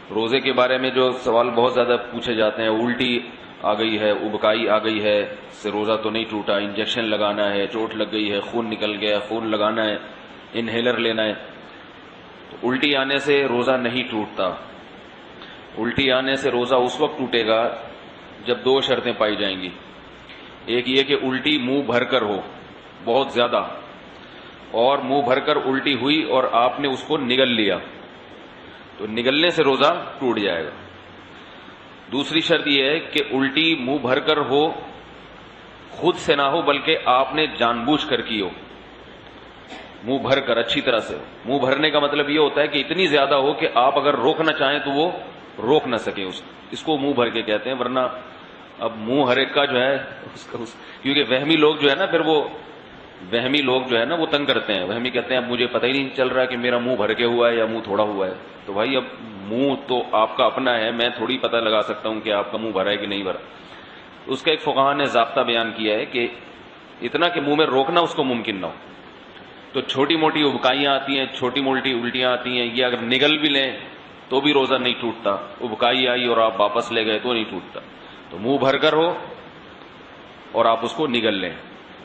روزے کے بارے میں جو سوال بہت زیادہ پوچھے جاتے ہیں، الٹی آ گئی ہے، ابکائی آ گئی ہے، اس سے روزہ تو نہیں ٹوٹا، انجیکشن لگانا ہے، چوٹ لگ گئی ہے، خون نکل گیا، خون لگانا ہے، انہیلر لینا ہے، تو الٹی آنے سے روزہ نہیں ٹوٹتا۔ الٹی آنے سے روزہ اس وقت ٹوٹے گا جب دو شرطیں پائی جائیں گی۔ ایک یہ کہ الٹی منہ بھر کر ہو بہت زیادہ، اور منہ بھر کر الٹی ہوئی اور آپ نے اس کو نگل لیا تو نگلنے سے روزہ ٹوٹ جائے گا۔ دوسری شرط یہ ہے کہ الٹی منہ بھر کر ہو، خود سے نہ ہو بلکہ آپ نے جان بوجھ کر کی ہو، منہ بھر کر اچھی طرح سے۔ منہ بھرنے کا مطلب یہ ہوتا ہے کہ اتنی زیادہ ہو کہ آپ اگر روکنا چاہیں تو وہ روک نہ سکیں، اس کو منہ بھر کے کہتے ہیں۔ ورنہ اب منہ ہر ایک کا جو ہے کیونکہ وہمی لوگ جو ہے نا، پھر وہ وہمی لوگ جو ہے نا وہ تنگ کرتے ہیں۔ وہمی کہتے ہیں اب مجھے پتہ ہی نہیں چل رہا کہ میرا منہ بھر کے ہوا ہے یا منہ تھوڑا ہوا ہے۔ تو بھائی اب منہ تو آپ کا اپنا ہے، میں تھوڑی پتہ لگا سکتا ہوں کہ آپ کا منہ بھرا ہے کہ نہیں بھرا۔ اس کا ایک فقہا نے ضابطہ بیان کیا ہے کہ اتنا کہ منہ میں روکنا اس کو ممکن نہ ہو۔ تو چھوٹی موٹی ابکائیاں آتی ہیں، چھوٹی موٹی الٹیاں آتی ہیں، یہ اگر نگل بھی لیں تو بھی روزہ نہیں ٹوٹتا۔ ابکائی آئی اور آپ واپس لے گئے تو نہیں ٹوٹتا۔ تو منہ بھر کر ہو اور آپ اس کو نگل لیں،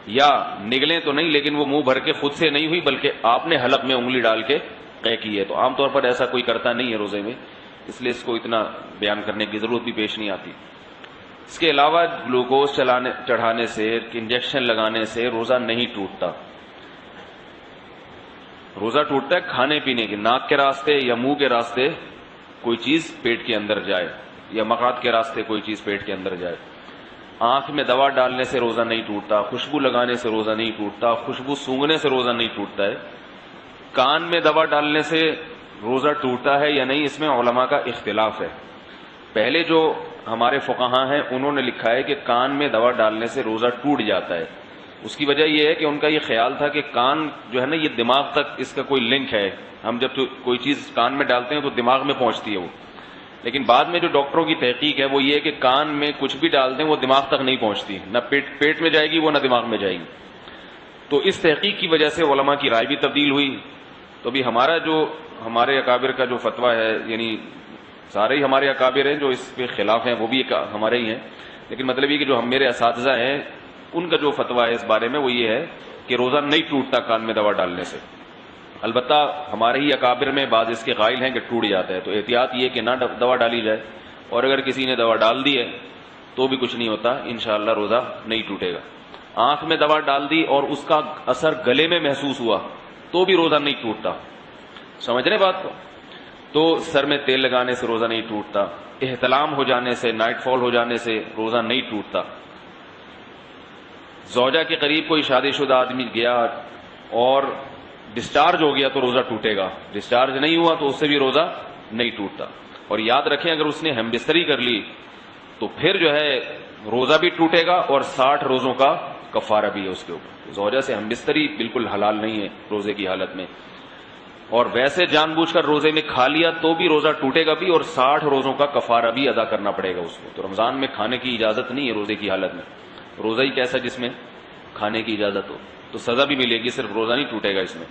یا نگلیں تو نہیں لیکن وہ منہ بھر کے خود سے نہیں ہوئی بلکہ آپ نے حلق میں انگلی ڈال کے قے کی ہے۔ تو عام طور پر ایسا کوئی کرتا نہیں ہے روزے میں، اس لیے اس کو اتنا بیان کرنے کی ضرورت بھی پیش نہیں آتی۔ اس کے علاوہ گلوکوز چڑھانے سے، انجیکشن لگانے سے روزہ نہیں ٹوٹتا۔ روزہ ٹوٹتا ہے کھانے پینے کے، ناک کے راستے یا منہ کے راستے کوئی چیز پیٹ کے اندر جائے، یا مقعد کے راستے کوئی چیز پیٹ کے اندر جائے۔ آنکھ میں دوا ڈالنے سے روزہ نہیں ٹوٹتا، خوشبو لگانے سے روزہ نہیں ٹوٹتا، خوشبو سونگھنے سے روزہ نہیں ٹوٹتا ہے۔ کان میں دوا ڈالنے سے روزہ ٹوٹتا ہے یا نہیں، اس میں علماء کا اختلاف ہے۔ پہلے جو ہمارے فقہاء ہیں انہوں نے لکھا ہے کہ کان میں دوا ڈالنے سے روزہ ٹوٹ جاتا ہے۔ اس کی وجہ یہ ہے کہ ان کا یہ خیال تھا کہ کان جو ہے نا یہ دماغ تک اس کا کوئی لنک ہے، ہم جب کوئی چیز کان میں ڈالتے ہیں تو دماغ میں پہنچتی ہے وہ۔ لیکن بعد میں جو ڈاکٹروں کی تحقیق ہے وہ یہ ہے کہ کان میں کچھ بھی ڈال دیں وہ دماغ تک نہیں پہنچتی، نہ پیٹ میں جائے گی وہ، نہ دماغ میں جائے گی۔ تو اس تحقیق کی وجہ سے علماء کی رائے بھی تبدیل ہوئی۔ تو ابھی ہمارے اکابر کا جو فتویٰ ہے، یعنی سارے ہی ہمارے اکابر ہیں جو اس کے خلاف ہیں وہ بھی ہمارے ہی ہیں، لیکن مطلب یہ کہ جو میرے اساتذہ ہیں ان کا جو فتویٰ ہے اس بارے میں وہ یہ ہے کہ روزہ نہیں ٹوٹتا کان میں دوا ڈالنے سے۔ البتہ ہمارے ہی اکابر میں بعض اس کے قائل ہیں کہ ٹوٹ جاتا ہے، تو احتیاط یہ کہ نہ دوا ڈالی جائے، اور اگر کسی نے دوا ڈال دی ہے تو بھی کچھ نہیں ہوتا، انشاءاللہ روزہ نہیں ٹوٹے گا۔ آنکھ میں دوا ڈال دی اور اس کا اثر گلے میں محسوس ہوا تو بھی روزہ نہیں ٹوٹتا، سمجھ رہے بات کو؟ تو سر میں تیل لگانے سے روزہ نہیں ٹوٹتا، احتلام ہو جانے سے، نائٹ فال ہو جانے سے روزہ نہیں ٹوٹتا۔ زوجہ کے قریب کوئی شادی شدہ آدمی گیا اور ڈسچارج ہو گیا تو روزہ ٹوٹے گا، ڈسچارج نہیں ہوا تو اس سے بھی روزہ نہیں ٹوٹتا۔ اور یاد رکھیں اگر اس نے ہم بستری کر لی تو پھر جو ہے روزہ بھی ٹوٹے گا اور 60 روزوں کا کفارہ بھی ہے اس کے اوپر۔ زوجہ سے ہم بستری بالکل حلال نہیں ہے روزے کی حالت میں، اور ویسے جان بوجھ کر روزے میں کھا لیا تو بھی روزہ ٹوٹے گا بھی، اور 60 روزوں کا کفارہ بھی ادا کرنا پڑے گا اس کو۔ تو رمضان میں کھانے کی اجازت نہیں ہے روزے کی حالت میں، روزہ ہی کیسا جس میں کھانے کی اجازت ہو، تو سزا بھی ملے گی، صرف روزہ نہیں ٹوٹے گا اس میں۔